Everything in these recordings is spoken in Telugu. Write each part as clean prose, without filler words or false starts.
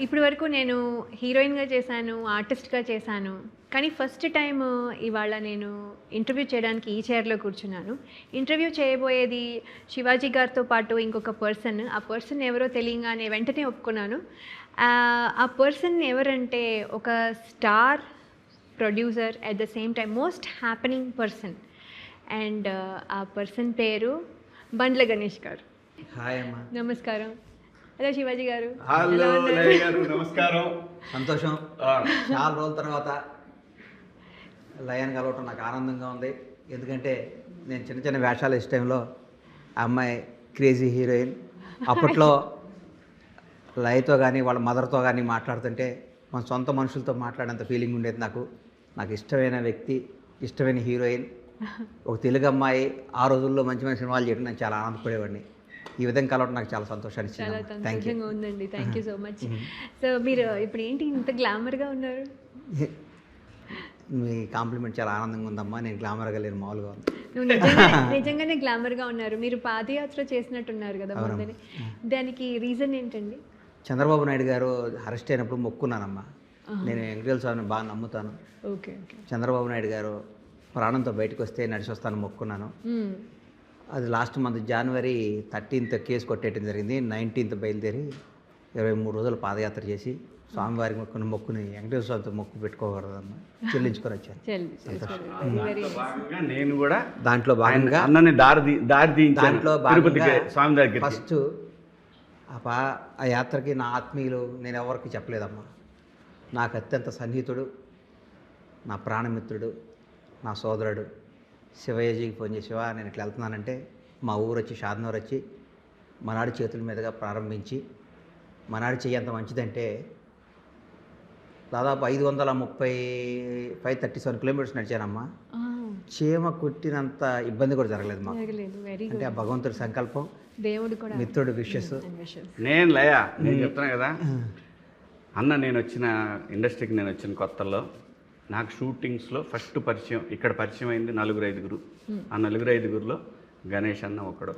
ఇప్పటి వరకు నేను హీరోయిన్‌గా చేశాను, ఆర్టిస్ట్‌గా చేశాను. కానీ ఫస్ట్ టైమ్ ఇవాళ నేను ఇంటర్వ్యూ చేయడానికి ఈ చైర్‌లో కూర్చున్నాను. ఇంటర్వ్యూ చేయబోయేది శివాజీ గారితో పాటు ఇంకొక పర్సన్. ఆ పర్సన్ ఎవరో తెలియంగానే వెంటనే ఒప్పుకున్నాను. ఆ పర్సన్ ఎవరంటే ఒక star producer at the same time most happening person. And ఆ పర్సన్ పేరు బండ్ల గణేష్ గారు. హాయ్ అమ్మా. నమస్కారం. హలో శివాజీ గారు. హలో లయ గారు, నమస్కారం. సంతోషం. చాలా రోజుల తర్వాత లయన్ కలవటం నాకు ఆనందంగా ఉంది. ఎందుకంటే నేను చిన్న చిన్న వేషాలు ఇచ్చే టైంలో ఆ అమ్మాయి క్రేజీ హీరోయిన్. అప్పట్లో లయతో కానీ వాళ్ళ మదర్తో కానీ మాట్లాడుతుంటే మన సొంత మనుషులతో మాట్లాడేంత ఫీలింగ్ ఉండేది నాకు ఇష్టమైన వ్యక్తి, ఇష్టమైన హీరోయిన్, ఒక తెలుగు అమ్మాయి. ఆ రోజుల్లో మంచి మంచి సినిమాలు చేయడం నేను చాలా ఆనందపడేవాడిని. ఈ విధంగా కలవడం నాకు చాలా సంతోషాన్ని ఇచ్చింది. చాలా సంతోషంగా ఉందండి. Thank you so much. So మీరు ఇప్పుడు ఏంటి ఇంత గ్లామర్గా ఉన్నారు? మీ కాంప్లిమెంట్ చాలా ఆనందంగా ఉందమ్మా. నేను గ్లామర్గా లేను, మామూలుగా ఉంది. నువ్వు నిజంగానే గ్లామర్గా ఉన్నారు. మీరు పాదయాత్ర చేసినట్టున్నారు కదా మొన్ననే. దానికి రీజన్ ఏంటండి? చంద్రబాబు నాయుడు గారు అరెస్ట్ అయినప్పుడు మొక్కున్నానమ్మా. నేను వెంకటేశ్వర స్వామిని బాగా నమ్ముతాను. Okay okay. చంద్రబాబు నాయుడు గారు ప్రాణంతో బయటకు వస్తే నడిచి వస్తాను మొక్కున్నాను. అది లాస్ట్ మంత్ జనవరి 13th కేసు కొట్టేయడం జరిగింది. 19th బయలుదేరి 23 రోజులు పాదయాత్ర చేసి స్వామివారికి మొక్కుని వెంకటేశ్వర స్వామితో మొక్కు పెట్టుకోకూడదమ్మా, చెల్లించుకొని వచ్చాను. నేను కూడా దాంట్లో భాగంగా అన్నని దారి తీయించాను. దాంట్లో స్వామి దగ్గర ఫస్ట్ ఆ యాత్రకి నా ఆత్మీయులు నేను ఎవరికి చెప్పలేదమ్మా. నాకు అత్యంత సన్నిహితుడు, నా ప్రాణమిత్రుడు, నా సోదరుడు శివయ్యజీకి ఫోన్ చేసి, శివ నేను ఇట్లా వెళ్తున్నానంటే మా ఊరు వచ్చి షాద్నగర్ వచ్చి మనాడి చేతుల మీదుగా ప్రారంభించి, మనాడి చెయ్యి ఎంత మంచిదంటే దాదాపు 537 కిలోమీటర్స్ నడిచానమ్మా. చీమ కుట్టినంత ఇబ్బంది కూడా జరగలేదు మాకు. అంటే ఆ భగవంతుడి సంకల్పం, దేవుడు కూడా, మిత్రుడు విషెస్. నేను చెప్తున్నా కదా అన్న, నేను వచ్చిన ఇండస్ట్రీకి నేను వచ్చిన కొత్తలో నాకు షూటింగ్స్లో ఫస్ట్ ఇక్కడ పరిచయం అయింది 4-5. ఆ 4-5లో గణేష్ అన్న ఒకడు.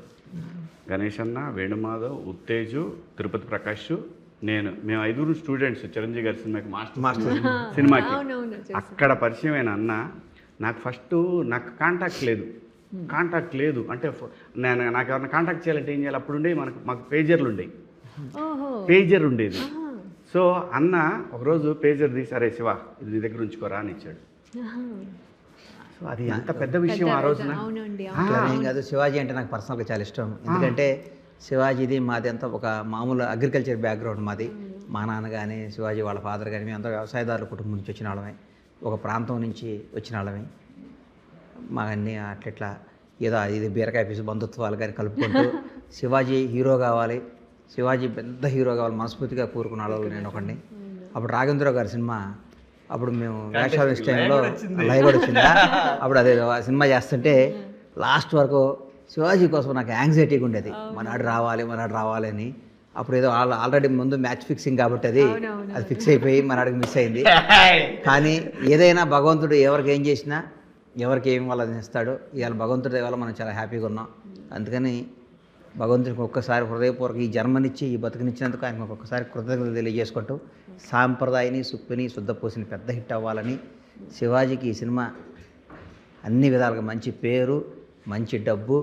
గణేష్ అన్న, వేణుమాధవ్, ఉత్తేజు, తిరుపతి ప్రకాష్, మేము 5 స్టూడెంట్స్ చిరంజీవి గారి సినిమాకి మాస్టర్ సినిమాకి. అక్కడ పరిచయమైన అన్న నాకు ఫస్ట్ నాకు కాంటాక్ట్ లేదు అంటే నాకు ఎవరైనా కాంటాక్ట్ చేయాలంటే ఏం చేయాలి? అప్పుడు మాకు పేజర్లు ఉండేది. సో అన్న ఒకరోజు పేజర్ తీసి, అరే శివ ఇది నీ దగ్గర ఉంచుకోరా అని ఇచ్చాడు. సో అది ఎంత పెద్ద విషయం ఆ రోజున. ఏం కాదు, శివాజీ అంటే నాకు పర్సనల్గా చాలా ఇష్టం. ఎందుకంటే శివాజీది మాది అంతా ఒక మామూలు అగ్రికల్చర్ బ్యాక్గ్రౌండ్ మాది. మా నాన్న కానీ శివాజీ వాళ్ళ ఫాదర్ కానీ మేమంతా వ్యవసాయదారుల కుటుంబం నుంచి వచ్చిన వాళ్ళమే, ఒక ప్రాంతం నుంచి వచ్చిన వాళ్ళమే. మా అన్నీ అట్లా ఏదో ఇది బీరకాయ పీసు బంధుత్వాలు కానీ కలుపుకుంటూ శివాజీ హీరో కావాలి, శివాజీ పెద్ద హీరో కావాలి మనస్ఫూర్తిగా కోరుకున్న వాళ్ళు నేను ఒకడిని. అప్పుడు రాఘవేంద్రరావు గారి సినిమా, అప్పుడు మేము వేషాలు వేసే టైంలో లైవ్ కూడా వచ్చిందా, అప్పుడు అదే సినిమా చేస్తుంటే లాస్ట్ వరకు శివాజీ కోసం నాకు యాంగ్జైటీగా ఉండేది, మనాడు రావాలి అని. అప్పుడు ఏదో ఆల్రెడీ ముందు మ్యాచ్ ఫిక్సింగ్ కాబట్టి అది ఫిక్స్ అయిపోయి మనాడికి మిస్ అయింది. కానీ ఏదైనా భగవంతుడు ఎవరికి ఏం చేసినా ఎవరికి ఏం వాళ్ళని ఇస్తాడో. ఇవాళ భగవంతుడి వల్ల మనం చాలా హ్యాపీగా ఉన్నాం. అందుకని భగవంతుడికి ఒక్కసారి హృదయపూర్వక ఈ జన్మనిచ్చి ఈ బతుకునిచ్చినందుకు ఆయనకు ఒక్కొక్కసారి కృతజ్ఞతలు తెలియజేసుకుంటూ, సాంప్రదాయని సుప్పిని శుద్ధపూసిన పెద్ద హిట్ అవ్వాలని, శివాజీకి ఈ సినిమా అన్ని విధాలుగా మంచి పేరు, మంచి డబ్బు,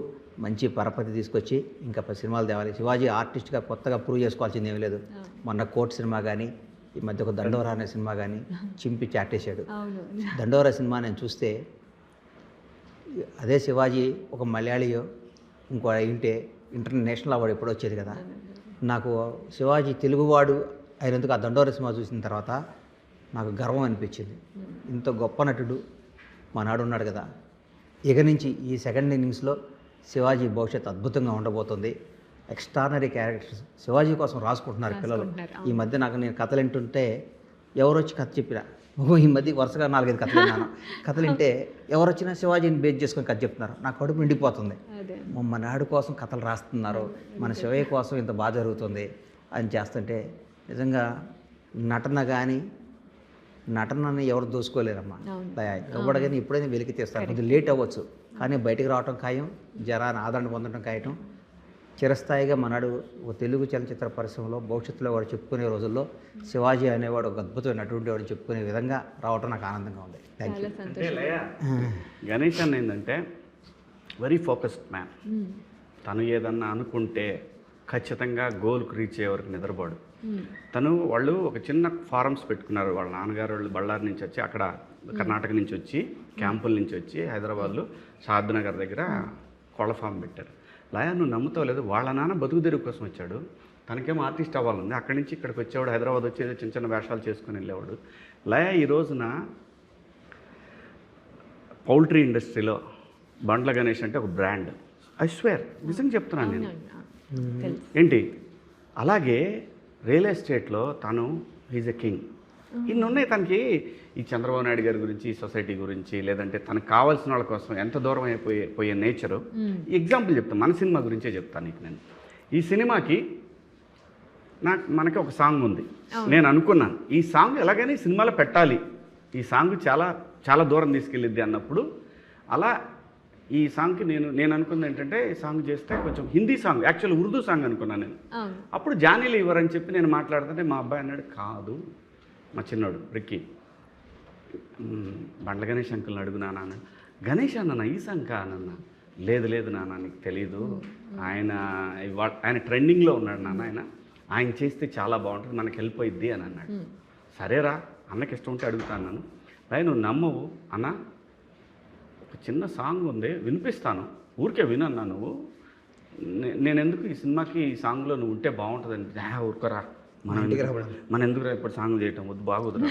మంచి పరపతి తీసుకొచ్చి ఇంకా సినిమాలు తేవాలి. శివాజీ ఆర్టిస్ట్గా కొత్తగా ప్రూవ్ చేసుకోవాల్సింది ఏమీ లేదు. మొన్న కోర్ట్ సినిమా కానీ, ఈ మధ్య ఒక దండోరా అనే సినిమా కానీ చింపి చాటేశాడు. దండోరా సినిమా నేను చూస్తే అదే శివాజీ ఒక మలయాళీయో ఇంకో అయింటే ఇంటర్నేషనల్ అవార్డు ఎప్పుడో వచ్చేది కదా. నాకు శివాజీ తెలుగువాడు అయినందుకు ఆ దండోరా సినిమా చూసిన తర్వాత నాకు గర్వం అనిపించింది. ఇంత గొప్ప నటుడు మనాడు ఉన్నాడు కదా. ఇక నుంచి ఈ సెకండ్ ఇన్నింగ్స్లో శివాజీ భవిష్యత్తు అద్భుతంగా ఉండబోతుంది. ఎక్స్ట్రానరీ క్యారెక్టర్స్ శివాజీ కోసం రాసుకుంటున్నారు పిల్లలు. ఈ మధ్య నేను కథలు వింటుంటే ఎవరు వచ్చి కథ చెప్పినా, ఈ మధ్య వరుసగా 4-5 కథలు విన్నాను. కథలు వింటే ఎవరు వచ్చినా శివాజీని బేస్ చేసుకొని కథ చెప్తున్నారు. నా కడుపు నిండిపోతుంది. మన నాడు కోసం కథలు రాస్తున్నారు, మన శివయ్య కోసం ఇంత బాగా జరుగుతుంది అని చేస్తుంటే నిజంగా నటనని ఎవరు దోసుకోలేరమ్మా. ఎవరు కానీ ఎప్పుడైనా వెలికి తీస్తారు. కొంచెం లేట్ అవ్వచ్చు కానీ బయటికి రావటం ఖాయం, జరాన్ని ఆదరణ పొందడం ఖాయం. చిరస్థాయిగా మనాడు ఒక తెలుగు చలనచిత్ర పరిశ్రమలో భవిష్యత్తులో వాడు చెప్పుకునే రోజుల్లో శివాజీ అనేవాడు ఒక అద్భుతమైన నటువంటి వాడు చెప్పుకునే విధంగా రావటం నాకు ఆనందంగా ఉంది. Thank you. చాలా అంటే సంతోషం. లయ గణేష్ అన్న ఏంటంటే వెరీ ఫోకస్డ్ మ్యాన్. తను ఏదన్నా అనుకుంటే ఖచ్చితంగా గోల్కి రీచ్ అయ్యే వరకు నిద్రపోడు. వాళ్ళు ఒక చిన్న ఫారమ్స్ పెట్టుకున్నారు. వాళ్ళ నాన్నగారు వాళ్ళు బళ్ళారి నుంచి వచ్చి, అక్కడ కర్ణాటక నుంచి వచ్చి, క్యాంపుల నుంచి వచ్చి హైదరాబాద్లో షాద్నగర్ దగ్గర కోళ్ళ ఫామ్ పెట్టారు. లయ నువ్వు నమ్ముతావు లేదు, వాళ్ళ నాన్న బతుకు తెరుగు కోసం వచ్చాడు. తనకేమో ఆర్టిస్ట్ అవ్వాలంది. అక్కడి నుంచి ఇక్కడికి వచ్చేవాడు, హైదరాబాద్ వచ్చేది చిన్న చిన్న వేషాలు చేసుకుని వెళ్ళేవాడు. లయ ఈ రోజున పౌల్ట్రీ ఇండస్ట్రీలో బండ్ల గణేష్ అంటే ఒక బ్రాండ్. ఐ స్వేర్, నిజంగా చెప్తున్నాను నేను. ఏంటి అలాగే రియల్ ఎస్టేట్లో తను ఈజ్ ఎ కింగ్. ఇన్ని ఉన్నాయి తనకి. ఈ చంద్రబాబు నాయుడు గారి గురించి, ఈ సొసైటీ గురించి, లేదంటే తనకు కావాల్సిన వాళ్ళ కోసం ఎంత దూరం పోయే నేచరు. ఎగ్జాంపుల్ చెప్తాను, మన సినిమా గురించే చెప్తాను నీకు నేను. ఈ సినిమాకి మనకి ఒక సాంగ్ ఉంది. నేను అనుకున్నాను ఈ సాంగ్ ఎలాగైనా ఈ సినిమాలో పెట్టాలి, ఈ సాంగ్ చాలా చాలా దూరం తీసుకెళ్ళిద్ది అన్నప్పుడు అలా ఈ సాంగ్కి నేను అనుకున్నది ఏంటంటే ఈ సాంగ్ చేస్తే కొంచెం Hindi song, actual Urdu song అనుకున్నాను నేను. అప్పుడు జానీలు ఇవ్వరని చెప్పి నేను మాట్లాడుతుంటే మా అబ్బాయి అన్నాడు, కాదు మా చిన్నోడు రిక్కీ, బండ్ల గణేష్ అంకుల్ని అడుగు నాన్న. గణేష్ అన్న ఈ సాంగ్ కానన్న. లేదు నాన్న నీకు తెలీదు, ఆయన ట్రెండింగ్లో ఉన్నాడు నాన్న, ఆయన చేస్తే చాలా బాగుంటుంది, మనకి హెల్ప్ అయ్యిద్ది అని అన్నాడు. సరేరా అన్నకి ఇష్టం ఉంటే అడుగుతాను నన్ను. రాయి నువ్వు నమ్మవు అన్న, ఒక చిన్న సాంగ్ ఉంది వినిపిస్తాను, ఊరికే వినన్నా నువ్వు, నేను ఎందుకు ఈ సినిమాకి ఈ సాంగ్లో నువ్వు ఉంటే బాగుంటుందని. ఊరుకోరా, మనం ఎందుకు ఇప్పుడు సాంగ్ చేయటం వద్దు, బాగోదురా.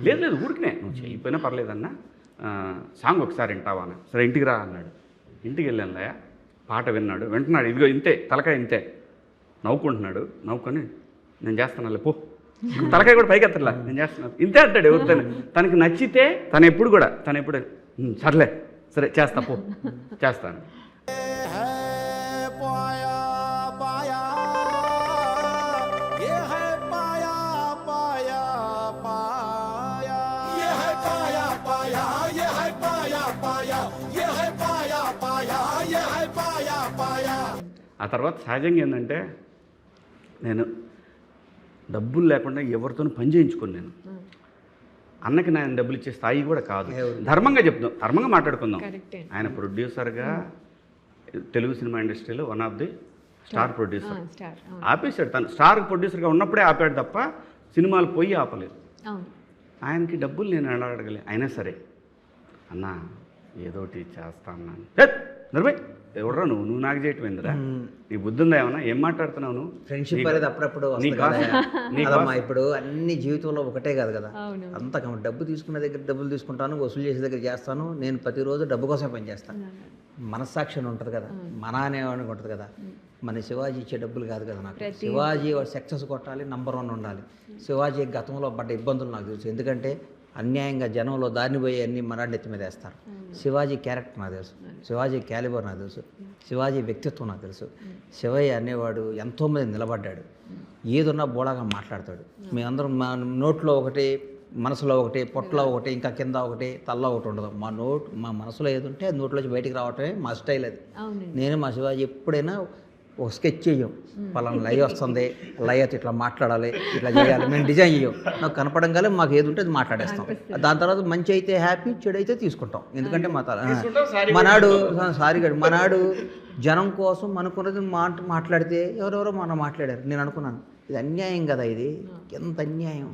లేదు ఊరికినే నువ్వు చేయకపోయినా పర్లేదన్నా, సాంగ్ ఒకసారి వింటావా అన్న. సరే ఇంటికి రా అన్నాడు. ఇంటికి వెళ్ళాను లయ, పాట వింటున్నాడు. ఇదిగో ఇంతే తలకాయ ఇంతే నవ్వుకుంటున్నాడు. నవ్వుకొని నేను చేస్తాను పో, తలకాయ కూడా పైకి ఎత్తట్లా, నేను చేస్తున్నాను ఇంతే అంటాడు. ఎవరితోనే తనకి నచ్చితే తను ఎప్పుడు సర్లే సరే చేస్తా పో, చేస్తాను. ఆ తర్వాత సహజంగా ఏంటంటే నేను డబ్బులు లేకుండా ఎవరితోనూ పని చేయించుకోను. నేను అన్నకి నేను డబ్బులు ఇచ్చే స్థాయి కూడా కాదు. ధర్మంగా చెప్తాం, ధర్మంగా మాట్లాడుకుందాం. ఆయన ప్రొడ్యూసర్గా తెలుగు సినిమా ఇండస్ట్రీలో one of the star producer. ఆపేశాడు, తను స్టార్ ప్రొడ్యూసర్గా ఉన్నప్పుడే ఆపాడు తప్ప సినిమాలు పోయి ఆపలేదు. ఆయనకి డబ్బులు నేను ఎలా అడగలే. అయినా సరే అన్న ఏదోటి చేస్తా అన్నాను. నిర్భయ్ ఎవడరా నువ్వు నాకు చేయటం ఏందిరా, నీ బుద్ధి ఉందా ఏమన్నా, ఏం మాట్లాడుతున్నావు నువ్వు? ఫ్రెండ్షిప్ అనేది అప్పుడప్పుడు ఇప్పుడు అన్ని జీవితంలో ఒకటే కాదు కదా, అంత డబ్బు తీసుకునే దగ్గర డబ్బులు తీసుకుంటాను, వసూలు చేసే దగ్గర చేస్తాను. నేను ప్రతిరోజు డబ్బు కోసమే పనిచేస్తాను. మనస్సాక్షి అని ఉంటుంది కదా, మన అనేవాడికి ఉంటుంది కదా. మన శివాజీ ఇచ్చే డబ్బులు కాదు కదా నాకు. శివాజీ సక్సెస్ కొట్టాలి, నంబర్ 1 ఉండాలి. శివాజీ గతంలో పడ్డ ఇబ్బందులు నాకు తెలుసు. ఎందుకంటే అన్యాయంగా జనంలో దారిని పోయి అన్ని మరాడి నెత్తి మీద వేస్తారు. శివాజీ క్యారెక్టర్ నాకు తెలుసు, శివాజీ క్యాలిబర్ నాకు తెలుసు, శివాజీ వ్యక్తిత్వం నాకు తెలుసు. శివయ్య అనేవాడు ఎంతోమంది నిలబడ్డాడు, ఏదున్నా బోళాగా మాట్లాడతాడు. మేమందరం మా నోట్లో ఒకటి, మనసులో ఒకటి, పొట్టలో ఒకటి, ఇంకా కింద ఒకటి, తల్లో ఒకటి ఉండదు. మా మనసులో ఏది ఉంటే నోట్లోంచి బయటికి రావటమే మా స్టైల్ అది. నేను మా శివాజీ ఎప్పుడైనా ఒక స్కెచ్ చెయ్యం, పలానా లయ వస్తుంది, లయతో ఇట్లా మాట్లాడాలి, ఇట్లా చేయాలి, మేము డిజైన్ చేయం. నాకు కనపడంగానే మాకు ఏది ఉంటే అది మాట్లాడేస్తాం. దాని తర్వాత మంచి అయితే హ్యాపీ, చెడు అయితే తీసుకుంటాం. ఎందుకంటే మనాడు జనం కోసం అనుకున్నది మాట్లాడితే ఎవరెవరో మనం మాట్లాడారు. నేను అనుకున్నాను ఇది అన్యాయం కదా, ఇది ఎంత అన్యాయం,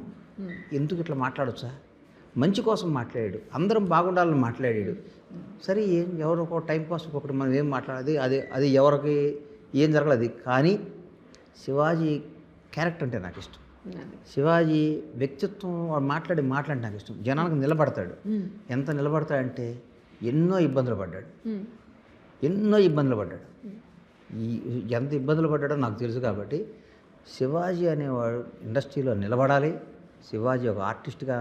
ఎందుకు ఇట్లా మాట్లాడొచ్చా? మంచి కోసం మాట్లాడాడు, అందరం బాగుండాలని మాట్లాడాడు. సరే ఎవరో ఒక టైం పాస్ ఒకటి మనం ఏం మాట్లాడేది అది ఎవరికి ఏం జరగలేదు. కానీ శివాజీ క్యారెక్టర్ అంటే నాకు ఇష్టం. శివాజీ వ్యక్తిత్వం, మాట్లాడే మాటలంటే నాకు ఇష్టం. జనానికి నిలబడతాడు. ఎంత నిలబడతాడంటే ఎన్నో ఇబ్బందులు పడ్డాడు. ఎంత ఇబ్బందులు పడ్డాడో నాకు తెలుసు. కాబట్టి శివాజీ అనేవాడు ఇండస్ట్రీలో నిలబడాలి. శివాజీ ఒక ఆర్టిస్ట్గా,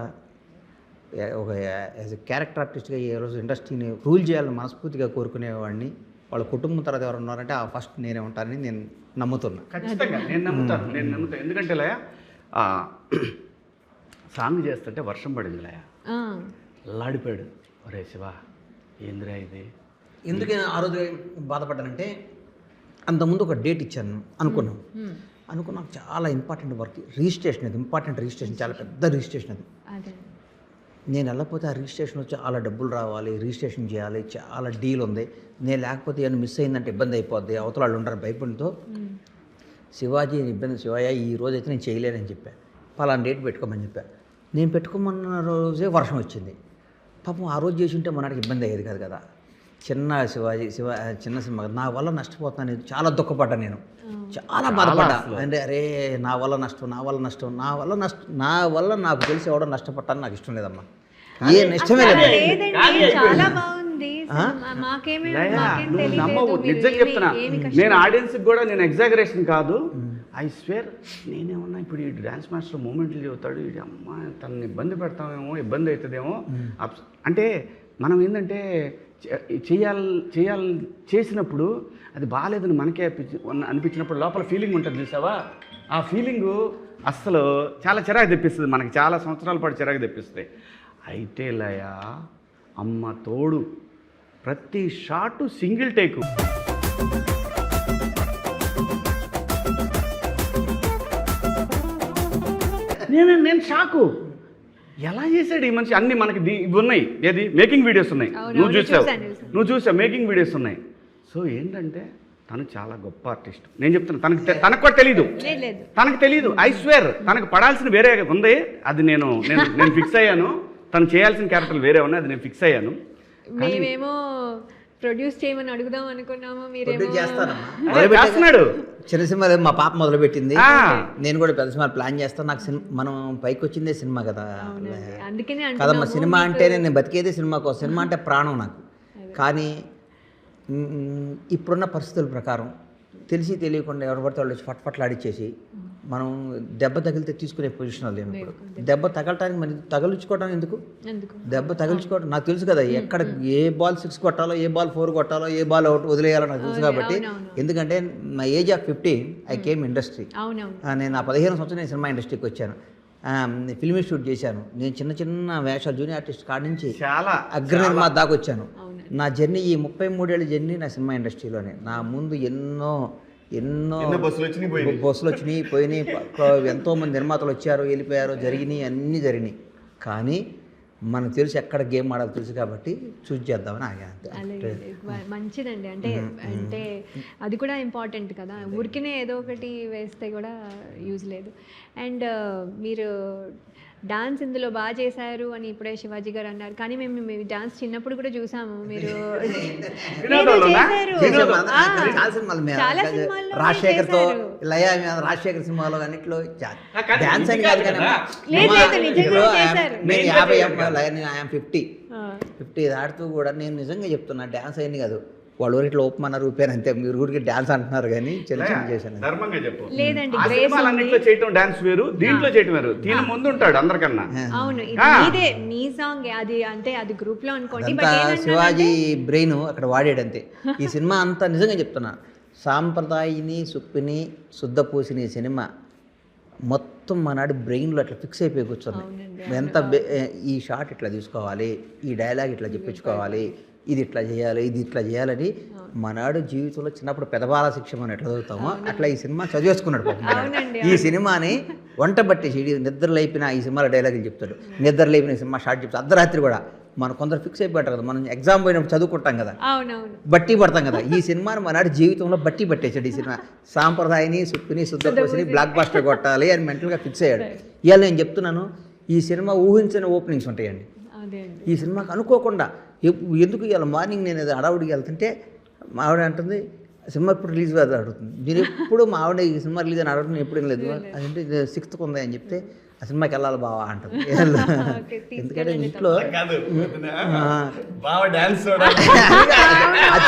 ఒక యాజ్ ఎ క్యారెక్టర్ ఆర్టిస్ట్గా ఈ రోజు ఇండస్ట్రీని రూల్ చేయాలని మనస్ఫూర్తిగా కోరుకునేవాడిని. వాళ్ళ కుటుంబం తర్వాత ఎవరు ఉన్నారంటే ఆ ఫస్ట్ నేనే ఉంటానని నేను నమ్ముతున్నా. ఖచ్చితంగా నేను నమ్ముతాను. ఎందుకంటే లయ సాంగ్ చేస్తుంటే వర్షం పడింది. లయ లాడిపోయాడు, ఒరే శివ ఏందిరా ఇది. ఎందుకు ఆ రోజు బాధపడ్డానంటే అంతకుముందు ఒక డేట్ ఇచ్చాను అనుకున్నాం చాలా ఇంపార్టెంట్ వర్క్, రిజిస్ట్రేషన్, అది ఇంపార్టెంట్ రిజిస్ట్రేషన్, చాలా పెద్ద రిజిస్ట్రేషన్ అది. అదే నేను వెళ్ళకపోతే ఆ రిజిస్ట్రేషన్లో చాలా డబ్బులు రావాలి, రిజిస్ట్రేషన్ చేయాలి, చాలా డీల్ ఉంది. నేను లేకపోతే ఏమైనా మిస్ అయిందంటే ఇబ్బంది అయిపోద్ది, అవతల వాళ్ళు ఉంటారు భయపడితో. శివాజీ ఇబ్బంది, శివయ్య ఈ రోజు అయితే నేను చేయలేనని చెప్పాను. పలానా డేట్ పెట్టుకోమని చెప్పాను. నేను పెట్టుకోమన్న రోజే వర్షం వచ్చింది. పాపం ఆ రోజు చేసి ఉంటే మనకి ఇబ్బంది అయ్యేది కాదు కదా. చిన్న సినిమా నా వల్ల నష్టపోతున్నాను, చాలా దుఃఖపడ్డా, నేను చాలా బాధపడ్డా. అంటే అరే నా వల్ల నాకు తెలిసి ఎవడో నష్టపడ్డాను, నాకు ఇష్టం లేదమ్మా, ఏ నష్టమే లేదు. చాలా బాగుంది. నమ్మవు, నిజం చెప్తున్నా. నేను ఆడియన్స్కి కూడా నేను ఎగ్జాగరేషన్ కాదు, ఐ స్వేర్. నేనేమన్నా ఇప్పుడు ఈ డ్యాన్స్ మాస్టర్ మూమెంట్లు చెబుతాడు, ఇది అమ్మ తనని ఇబ్బంది పెడతామేమో, ఇబ్బంది అవుతుందేమో. అంటే మనం ఏంటంటే చేసినప్పుడు అది బాగాలేదని మనకే అనిపించినప్పుడు లోపల ఫీలింగ్ ఉంటుంది చూసావా, ఆ ఫీలింగు అస్సలు చాలా చిరాకు తెప్పిస్తుంది, మనకి చాలా సంవత్సరాల పాటు చిరాకు తెప్పిస్తాయి. అయితే లయ అమ్మ తోడు, ప్రతి షాటు సింగిల్ టేకు. నేను షాకు, ఎలా చేశాడు ఈ మనిషి. అన్ని మనకి ఇవి ఉన్నాయి, ఏది మేకింగ్ వీడియోస్ ఉన్నాయి, నువ్వు చూసావు మేకింగ్ వీడియోస్ ఉన్నాయి. సో ఏంటంటే తను చాలా గొప్ప ఆర్టిస్ట్. నేను చెప్తున్నా, తనకు కూడా తెలీదు, తనకు తెలీదు. ఐ స్వేర్ తనకు పడాల్సిన వేరే ఉంది, అది నేను ఫిక్స్ అయ్యాను. తను చేయాల్సిన క్యారెక్టర్లు వేరే ఉన్నాయి, అది నేను ఫిక్స్ అయ్యాను. మేమేమో ప్రొడ్యూస్ చేయమని అడుగుదాం అనుకున్నాము, చేస్తున్నాడు. చిన్న సినిమా మా పాప మొదలుపెట్టింది, నేను కూడా పెద్ద సినిమా ప్లాన్ చేస్తాను. నాకు మనం పైకి వచ్చిందే సినిమా కదా, కదమ్మా. సినిమా అంటే నేను బతికేదే సినిమా కోసం, సినిమా అంటే ప్రాణం నాకు. కానీ ఇప్పుడున్న పరిస్థితుల ప్రకారం తెలిసి తెలియకుండా ఎవరు పడితే వాళ్ళు ఫట్ఫట్లాడిచ్చేసి మనం దెబ్బ తగిలితే తీసుకునే పొజిషన్లో లేము ఇప్పుడు. దెబ్బ తగలటానికి మరి తగిలించుకోవడానికి ఎందుకు, దెబ్బ తగిలించుకోవడం నాకు తెలుసు కదా, ఎక్కడ ఏ బాల్ 6 కొట్టాలో, ఏ బాల్ 4 కొట్టాలో, ఏ బాల్ అవుట్ వదిలేయాలో నాకు తెలుసు. కాబట్టి ఎందుకంటే నా age of 15 I came industry. నేను నా 15 సంవత్సరం నేను సినిమా ఇండస్ట్రీకి వచ్చాను, ఫిల్మ్ షూట్ చేశాను. నేను చిన్న చిన్న వేషాలు జూనియర్ ఆర్టిస్ట్ కాడి నుంచి చాలా అగ్రనిర్మాత దాకా వచ్చాను. నా జర్నీ, ఈ 33 ఏళ్ళ జర్నీ నా సినిమా ఇండస్ట్రీలోనే. నా ముందు ఎన్నో బస్సులు వచ్చినాయి, పోయినాయి, ఎంతోమంది నిర్మాతలు వచ్చారు, వెళ్ళిపోయారు, అన్నీ జరిగినాయి. కానీ మనకు తెలుసు ఎక్కడ గేమ్ ఆడాలో తెలుసు, కాబట్టి చూస్ చేద్దామని ఆగా. మంచిదండి. అంటే అది కూడా ఇంపార్టెంట్ కదా, ఊరికినే ఏదో ఒకటి వేస్తే కూడా యూజ్ లేదు. అండ్ మీరు డాన్స్ ఇందులో బాగా చేశారు అని ఇప్పుడే శివాజీ గారు అన్నారు, కానీ మేము డాన్స్ చిన్నప్పుడు కూడా చూసాము. మీరు రాజశేఖర్తో రాజశేఖర్ సినిమాలో అన్నిట్లో డాన్స్ అని కాదు, కానీ 50 దాటుతూ కూడా నేను నిజంగా చెప్తున్నా, డాన్స్ అయింది కాదు, వాళ్ళు ఊరిట్లో ఓపెమన్నారు, ఊపారు అంతే. మీరు ఊరికి డాన్స్ అంటున్నారు కానీ చిన్న చేశాను. ధర్మంగా చెప్పు, లేదండి చేయటం డాన్స్ వేరు, దీంట్లో చేయటం వేరు. దీని ముందు ఉంటాడు అందరికన్నా. అవును, మీ సాంగ్ అది, అంటే అది గ్రూప్ లో అనుకోండి, శివాజీ బ్రెయిన్ అక్కడ వాడాడు అంతే. ఈ సినిమా అంతా నిజంగా చెప్తున్నా, సాంప్రదాయిని సుప్పిని శుద్ధపూసిని సినిమా మొత్తం మనాడు బ్రెయిన్లో అట్లా ఫిక్స్ అయిపోయి కూర్చున్నాయి. ఎంత ఈ షాట్ ఇట్లా తీసుకోవాలి, ఈ డైలాగ్ ఇట్లా చెప్పించుకోవాలి, ఇది ఇట్లా చేయాలి, ఇది ఇట్లా చేయాలని మనాడు జీవితంలో చిన్నప్పుడు పెదబాల శిక్ష మనం ఎట్లా చదువుతామో అట్లా ఈ సినిమా చదివేసుకున్నాడు. ఈ సినిమాని వంట పట్టేసి నిద్ర లేపిన ఈ సినిమాలో డైలాగులు చెప్తాడు, నిద్ర లేపిన ఈ సినిమా షార్ట్ చెప్తాడు. అర్ధరాత్రి కూడా మనం కొందరు ఫిక్స్ అయిపోతారు కదా, మనం ఎగ్జామ్ పోయినప్పుడు చదువుకుంటాం కదా, బట్టి పడతాం కదా. ఈ సినిమాని మనాడు జీవితంలో బట్టి పట్టేశాడు. ఈ సినిమా సాంప్రదాయని సుప్పిని శుద్ధపూసిని బ్లాక్ బాస్టర్ కొట్టాలి అని మెంటల్గా ఫిక్స్ అయ్యాడు. ఇవాళ నేను చెప్తున్నాను, ఈ సినిమా ఊహించిన ఓపెనింగ్స్ ఉంటాయండి. ఈ సినిమాకి అనుకోకుండా ఎందుకు ఇవాళ మార్నింగ్ నేను ఏదో హడావుడికి వెళ్తుంటే మా ఆవిడ అంటుంది, సినిమా ఎప్పుడు రిలీజ్ కాదు అడుగుతుంది. మీరు ఎప్పుడు మా ఆవిడ ఈ సినిమా రిలీజ్ అని అడగడం ఎప్పుడు లేదు, అదంటే 6th ఉంది అని చెప్తే ఆ సినిమాకి వెళ్ళాలి బావా అంటుంది. ఎందుకంటే ఇంట్లో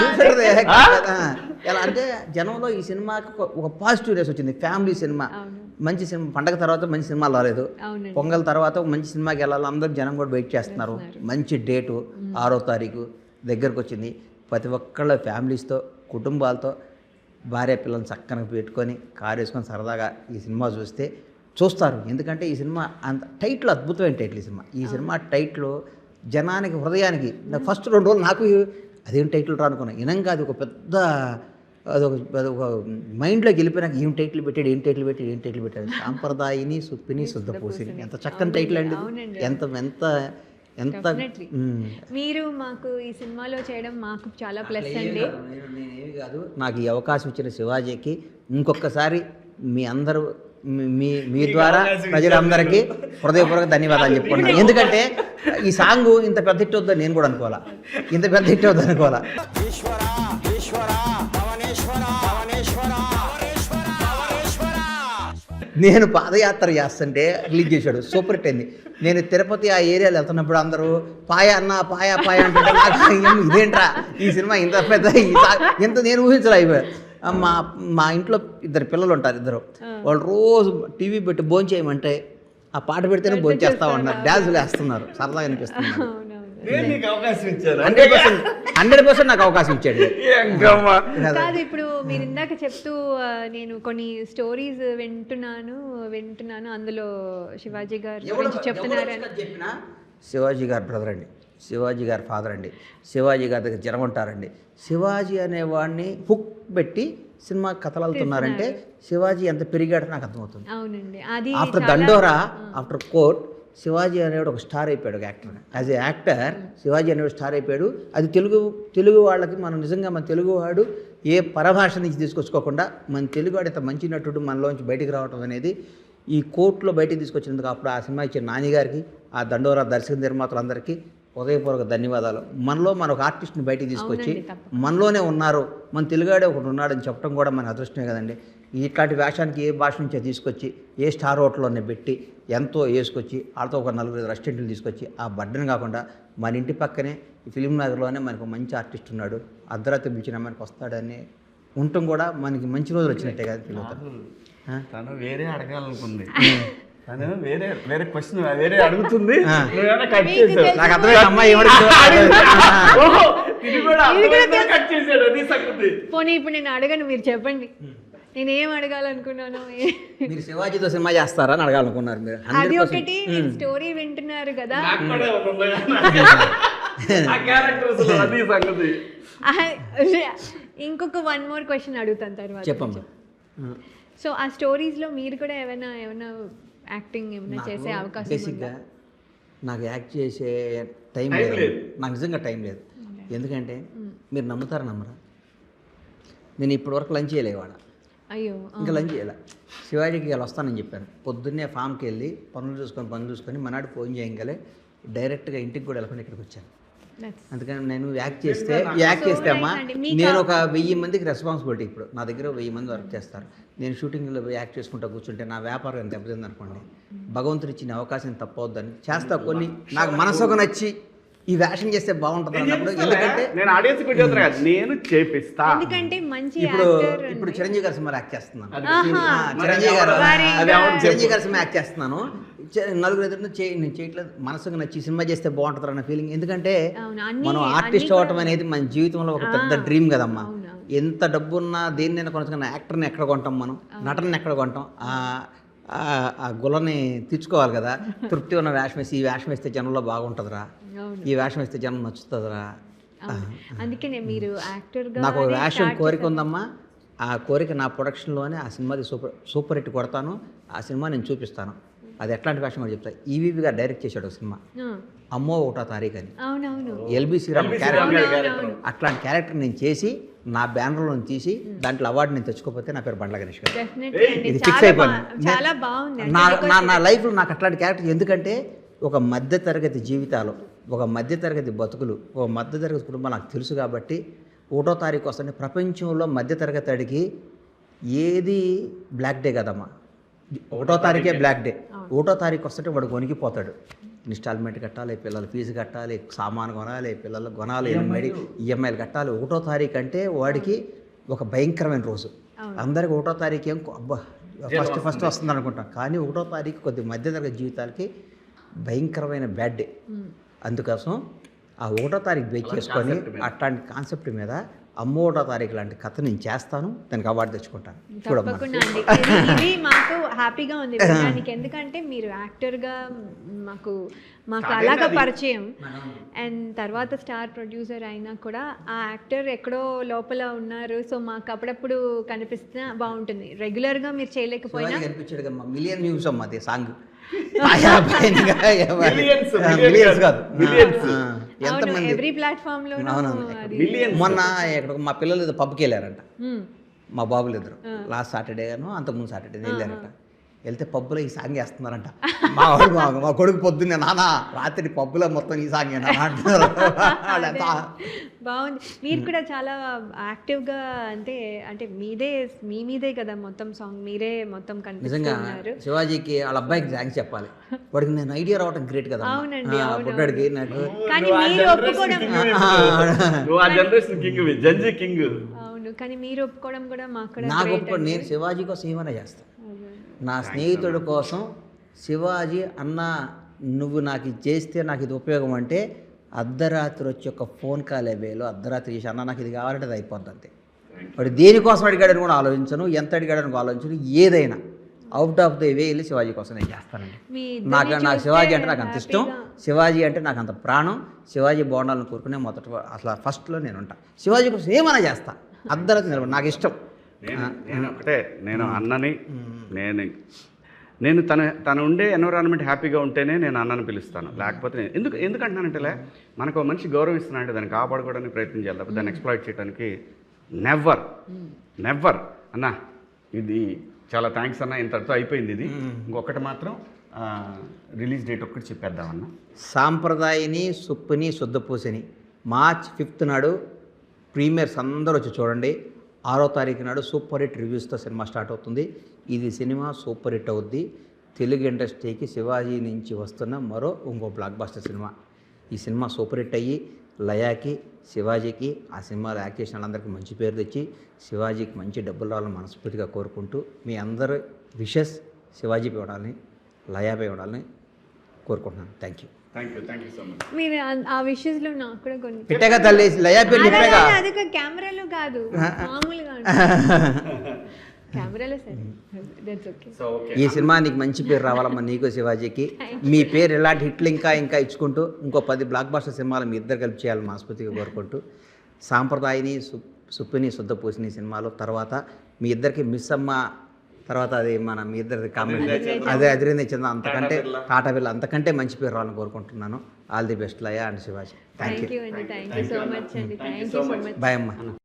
చూసాడు ఎలా అంటే జనంలో ఈ సినిమాకి ఒక పాజిటివ్నెస్ వచ్చింది. ఫ్యామిలీ సినిమా, మంచి సినిమా. పండగ తర్వాత మంచి సినిమాలు రాలేదు, పొంగల్ తర్వాత ఒక మంచి సినిమాకి వెళ్ళాలి, అందరూ జనం కూడా వెయిట్ చేస్తున్నారు. మంచి డేటు 6వ తారీఖు దగ్గరకు వచ్చింది. ప్రతి ఒక్కళ్ళ ఫ్యామిలీస్తో, కుటుంబాలతో, భార్య పిల్లల్ని చక్కగా పెట్టుకొని కారు వేసుకొని సరదాగా ఈ సినిమా చూస్తారు. ఎందుకంటే ఈ సినిమా అంత టైటిల్ అద్భుతమైన టైటిల్. ఈ సినిమా టైటిల్ జనానికి, హృదయానికి ఫస్ట్ 2 రోజులు నాకు అదేం టైటిల్ రా అనుకున్నా. ఇనంగా అది ఒక పెద్ద అదొక మైండ్లోకి వెళ్ళిపోయినాక ఏం టైటిల్ పెట్టాడు సాంప్రదాయిని సుప్పిని శుద్ధపూసిని. ఎంత చక్కని టైటిల్ అండి, ఎంత ఎంత ఎంత. మీరు మాకు ఈ సినిమాలో చేయడం మాకు చాలా ప్లస్ అండి. నేనేమి కాదు, నాకు ఈ అవకాశం ఇచ్చిన శివాజీకి ఇంకొకసారి మీ అందరూ మీ ద్వారా ప్రజలందరికీ హృదయపూర్వక ధన్యవాదాలు చెప్పుకున్నాను. ఎందుకంటే ఈ సాంగ్ ఇంత పెద్ద హిట్ అవుతుందని నేను కూడా అనుకోవాలా, ఇంత పెద్ద హిట్ అవుతుంది అనుకోవాలా. నేను పాదయాత్ర చేస్తుంటే రిలీజ్ చేశాడు, సూపర్ హిట్ అయింది. నేను తిరుపతి ఆ ఏరియాలో వెళ్తున్నప్పుడు అందరూ పాయ అన్న పాయ పాయ అంటుంటే నాకు ఇదేంట్రా ఈ సినిమా ఇంత పెద్ద ఇంత నేను ఊహించలే. మా ఇంట్లో 2 పిల్లలు ఉంటారు, 2 వాళ్ళు రోజు టీవీ పెట్టి భోంచేయమంటే ఆ పాట పెడితేనే భోంచేస్తా ఉన్నారు, డ్యాన్సులు వేస్తున్నారు, సరదాగా అనిపిస్తున్నారు. 100% నాకు అవకాశం ఇచ్చాడు. కాదు, ఇప్పుడు మీరు ఇందాక చెప్తూ నేను కొన్ని స్టోరీస్ వింటున్నాను అందులో శివాజీ గారి గురించి చెప్తున్నారని. శివాజీ గారి బ్రదర్ అండి, శివాజీ గారి ఫాదర్ అండి, శివాజీ గారి దగ్గర జనం ఉంటారండి. శివాజీ అనేవాడిని హుక్ పెట్టి సినిమా కథలు వెళ్తున్నారంటే శివాజీ ఎంత పెరిగాడో నాకు అర్థమవుతుంది. అవునండి, అది ఆఫ్టర్ దండోరా, ఆఫ్టర్ కోర్ట్, శివాజీ అనేవాడు ఒక స్టార్ అయిపోయాడు, ఒక actor. As a actor Shivaji అనేవాడు స్టార్ అయిపోయాడు. అది తెలుగు వాళ్ళకి మనం నిజంగా మన తెలుగువాడు ఏ పరభాష నుంచి తీసుకొచ్చుకోకుండా మన తెలుగువాడు ఇంత మంచి నటుడు మనలోంచి బయటికి రావడం అనేది ఈ కోర్టులో బయటికి తీసుకొచ్చినందుకు అప్పుడు ఆ సినిమా ఇచ్చిన నాని గారికి, ఆ దండోరా దర్శక నిర్మాతలందరికీ హృదయపూర్వక ధన్యవాదాలు. మనలో మన ఒక ఆర్టిస్ట్ని బయటికి తీసుకొచ్చి మనలోనే ఉన్నారు, మన తెలుగాడే ఒకటి ఉన్నాడని చెప్పడం కూడా మన అదృష్టమే కదండి. ఇట్లాంటి వేషానికి ఏ భాష నుంచో తీసుకొచ్చి ఏ స్టార్ హోటల్లోనే పెట్టి ఎంతో వేసుకొచ్చి వాళ్ళతో ఒక 4 రెస్టారెంట్లు తీసుకొచ్చి ఆ బడ్డను కాకుండా మన ఇంటి పక్కనే ఈ ఫిలిం నగర్లోనే మనకు మంచి ఆర్టిస్ట్ ఉన్నాడు, అర్ధరాత్రి పిలిచిన మనకు వస్తాడని ఉండటం కూడా మనకి మంచి రోజులు వచ్చినట్టే కదా ఫీల్ అవుతాను. తను వేరే అడగాలనుకుంది, తను వేరే క్వశ్చన్ వేరే అడుగుతుంది. నాకు అర్థమైంది అమ్మాయి పోనీ ఇప్పుడు నేను అడగను, మీరు చెప్పండి నేనేం అడగాలనుకున్నాను. మీరు శివాజీతో సినిమా చేస్తారా అని అడగాలనుకున్నారు మీరు. అది ఒకటి, స్టోరీ వింటున్నారు కదా, ఇంకొక 1 more క్వశ్చన్ అడుగుతాను తర్వాత. చెప్పమ్మా. సో ఆ స్టోరీస్లో మీరు కూడా ఏమైనా యాక్టింగ్ ఏమైనా చేసే అవకాశం? బేసిక్గా నాకు యాక్ట్ చేసే టైం లేదు, నాకు నిజంగా టైం లేదు. ఎందుకంటే మీరు నమ్ముతారా నమ్మరా, నేను ఇప్పటివరకు లంచ్ చేయలేవాడ. అయ్యో, ఇంకా లంచ్ చేయాలి. శివాజీకి ఇలా వస్తానని చెప్పాను, పొద్దున్నే ఫామ్కి వెళ్ళి పనులు చూసుకొని మనాడు ఫోన్ చేయగలే డైరెక్ట్గా ఇంటికి కూడా వెళ్ళకుండా ఇక్కడికి వచ్చాను. అందుకని నేను యాక్ట్ చేస్తే అమ్మా నేను ఒక 1000 మందికి రెస్పాన్సిబిలిటీ. ఇప్పుడు నా దగ్గర 1000 మంది వర్క్ చేస్తారు. నేను షూటింగ్లో యాక్ట్ చేసుకుంటూ కూర్చుంటే నా వ్యాపారం ఎంత దెబ్బతింది అనుకోండి. భగవంతుడు ఇచ్చిన అవకాశం తప్పవద్దని చేస్తా. కొన్ని నాకు మనసుకు నచ్చి ఈ వేషం చేస్తే బాగుంటుంది అన్నప్పుడు, ఎందుకంటే నేను ఆడియన్స్ నేను చేపిస్తా. ఎందుకంటే మంచి ఇప్పుడు చిరంజీవి గారి సినిమా యాక్ట్ చేస్తున్నాను, చిరంజీవి గారి సినిమా యాక్ట్ చేస్తున్నాను. 4 ఎదురు నేను చేయట్లేదు, మనసుకు నచ్చి సినిమా చేస్తే బాగుంటుంది అన్న ఫీలింగ్. ఎందుకంటే మనం ఆర్టిస్ట్ అవ్వటం అనేది మన జీవితంలో ఒక పెద్ద డ్రీమ్ కదమ్మా. ఎంత డబ్బున్నా దేన్నైనా కొనుక్కున్న యాక్టర్ని ఎక్కడ కొంటాం, మనం నటనని ఎక్కడ కొంటాం? ఆ గులని తీర్చుకోవాలి కదా. తృప్తి ఉన్న వేషం వేసి ఈ వేషం వేస్తే జనంలో బాగుంటుందిరా, ఈ వేషం వేస్తే జనం నచ్చుతుందిరా. అందుకే మీరు యాక్టర్గా నాకు ఒక వేషం కోరిక ఉందమ్మా. ఆ కోరిక నా ప్రొడక్షన్లోనే ఆ సినిమాది సూపర్ హిట్ కొడతాను. ఆ సినిమా నేను చూపిస్తాను. అది ఎట్లాంటి వేషం కూడా చెప్తాను. ఈవీవి గారు డైరెక్ట్ చేశాడు ఒక సినిమా, అమ్మో 1వ తారీఖు అని. ఎల్బి శ్రీరామ్ క్యారెక్టర్, అట్లాంటి క్యారెక్టర్ నేను చేసి నా బ్యానర్లో తీసి దాంట్లో అవార్డు నేను తెచ్చుకోకపోతే నా పేరు బండ్ల గణేష్ గారు. ఇది ఫిక్స్ అయిపోయింది నా లైఫ్లో. నాకు అట్లాంటి క్యారెక్టర్, ఎందుకంటే ఒక మధ్యతరగతి జీవితాలు, ఒక మధ్యతరగతి బతుకులు, ఒక మధ్యతరగతి కుటుంబం నాకు తెలుసు కాబట్టి 1వ తారీఖు వస్తుంది. ప్రపంచంలో మధ్యతరగతి అడిగి ఏది బ్లాక్ డే కదమ్మా, 1వ తారీఖే బ్లాక్ డే. 1వ తారీఖు వస్తుంటే వాడు కొనికిపోతాడు. ఇన్స్టాల్మెంట్ కట్టాలి, పిల్లల ఫీజు కట్టాలి, సామాను కొనాలి, పిల్లలకు కొనాలి, ఈఎంఐలు కట్టాలి. 1వ తారీఖు అంటే వాడికి ఒక భయంకరమైన రోజు. అందరికి 1వ తారీఖు ఏం అబ్బా ఫస్ట్ వస్తుంది అనుకుంటాం, కానీ 1వ తారీఖు కొద్ది మధ్యతరగతి జీవితాలకి భయంకరమైన బ్యాడ్ డే. అందుకోసం ఆ 1వ తారీఖు బేస్ చేసుకొని అట్లాంటి కాన్సెప్ట్ మీద అమ్మోటో తారీఖు లాంటి కథ నేను చేస్తాను, దానికి అవార్డు తెచ్చుకుంటాను. చూడమ్మా. తప్పకుండా అండి. ఇది మాకు హ్యాపీగా ఉంది వినడానికి. ఎందుకంటే మీరు యాక్టర్గా మాకు అలాగా పరిచయం, అండ్ తర్వాత స్టార్ ప్రొడ్యూసర్ అయినా కూడా ఆ యాక్టర్ ఎక్కడో లోపల ఉన్నారు. సో మాకు అప్పుడప్పుడు కనిపిస్తున్నా బాగుంటుంది. రెగ్యులర్గా మీరు చేయలేకపోయినా కనిపించాడు మిలియన్ వ్యూస్ అమ్మా అది సాంగ్. ఎవ్రీ ప్లాట్ఫామ్ లో. మొన్న ఇక్కడ మా పిల్లలు పబ్కి వెళ్ళారంట, మా బాబులు ఇద్దరు. లాస్ట్ సాటర్డే గాను అంతకుముందు సాటర్డే వెళ్ళారంట. వెళ్తే పబ్బులో ఈ సాంగ్ వేస్తున్నారంట. మా కొడుకు పొద్దున్నే నాన్న రాత్రి పబ్బులో మొత్తం ఈ సాంగ్ అంటున్నారు. బాగుంది. మీరు కూడా చాలా యాక్టివ్గా అంటే మీదే కదా మొత్తం సాంగ్, మీరే మొత్తం కనిపిస్తున్నారు. శివాజీకి వాళ్ళ అబ్బాయికి థ్యాంక్స్ చెప్పాలి. వాడికి నేను ఐడియా రావడం గ్రేట్ కదా. అవునండి, బుడ్డాడికి నాకు. కానీ మీరు ఒప్పుకోవడం, అవును, కానీ మీరు ఒప్పుకోవడం కూడా మాకు నాకు నేను శివాజీ కోసం ఏమైనా చేస్తాను. నా స్నేహితుడి కోసం శివాజీ అన్న నువ్వు నాకు ఇది చేస్తే నాకు ఇది ఉపయోగం అంటే అర్ధరాత్రి వచ్చి ఒక ఫోన్ కాల్ వేలో అర్ధరాత్రి చేసి అన్న నాకు ఇది కావాలంటే అది అయిపోద్ది అంతే. వాడు దేనికోసం అడిగాడని కూడా ఆలోచించను, ఎంత అడిగాడని ఆలోచించను. ఏదైనా అవుట్ ఆఫ్ ద వే వెళ్ళి శివాజీ కోసం నేను చేస్తానండి. నాకు శివాజీ అంటే నాకు అంత ఇష్టం, శివాజీ అంటే నాకు అంత ప్రాణం. శివాజీ బాగుండాలని కోరుకునే మొదట అసలు ఫస్ట్లో నేను ఉంటాను. శివాజీ కోసం ఏమైనా చేస్తా, అర్ధరాత్రి నిలబడి నాకు ఇష్టం. నేను అన్నని నేను తన ఉండే ఎన్విరాన్మెంట్ హ్యాపీగా ఉంటేనే నేను అన్నని పిలుస్తాను. లేకపోతే ఎందుకంటున్నానంటే మనకు మనిషి గౌరవిస్తున్నానంటే దాన్ని కాపాడుకోవడానికి ప్రయత్నం చేయాలి తప్ప దాన్ని ఎక్స్ప్లాయిట్ చేయడానికి నెవర్ అన్న. ఇది చాలా థ్యాంక్స్ అన్న, ఇంతటితో అయిపోయింది. ఇది ఇంకొకటి మాత్రం రిలీజ్ డేట్ ఒక్కటి చెప్పేద్దామన్న. సాంప్రదాయని సుప్పుని శుద్ధపూసని March 5th నాడు ప్రీమియర్స్ అందరూ వచ్చి చూడండి. 6వ తారీఖు నాడు సూపర్ హిట్ రివ్యూస్తో సినిమా స్టార్ట్ అవుతుంది. ఇది సినిమా సూపర్ హిట్ అవుద్ది. తెలుగు ఇండస్ట్రీకి శివాజీ నుంచి వస్తున్న ఇంకో బ్లాక్ బస్టర్ సినిమా. ఈ సినిమా సూపర్ హిట్ అయ్యి లయాకి శివాజీకి ఆ సినిమాలో యాక్ట్ చేసిన వాళ్ళందరికీ మంచి పేరు తెచ్చి శివాజీకి మంచి డబ్బులు రావాలని మనస్ఫూర్తిగా కోరుకుంటూ మీ అందరి విషెస్ శివాజీపై ఇవ్వాలని, లయాపై ఇవ్వాలని కోరుకుంటున్నాను. Thank you so much. మీరు ఆ విషయస్ లో నాకు కూడా కొన్ని పెట్టాగా తల్లి లయా పేరు చెప్పాగా. అది కెమెరాలో కాదు, మామూలుగా కెమెరాలో. సరే, దట్స్ ఓకే. ఈ సినిమా నీకు మంచి పేరు రావాలమ్మా, నీకు శివాజీకి. మీ పేరు ఇలాంటి హిట్లు ఇంకా ఇచ్చుకుంటూ ఇంకో 10 బ్లాక్ బస్టర్ సినిమాలు మీ ఇద్దరు కలిపి చేయాలని మనస్ఫూర్తిగా కోరుకుంటూ సాంప్రదాయని సుప్పిని శుద్ధపూసిని సినిమాలు తర్వాత మీ ఇద్దరికి మిస్ అమ్మ తర్వాత అది మీ ఇద్దరిది కామెంట్ అదే అదిరింది ఇచ్చింది. అంతకంటే టాటా బిల్ అంతకంటే మంచి పేరు రావాలని కోరుకుంటున్నాను. All the best Laya and Shivaji. Thank you. So much అండి. Thank you so much. Bye అమ్మ.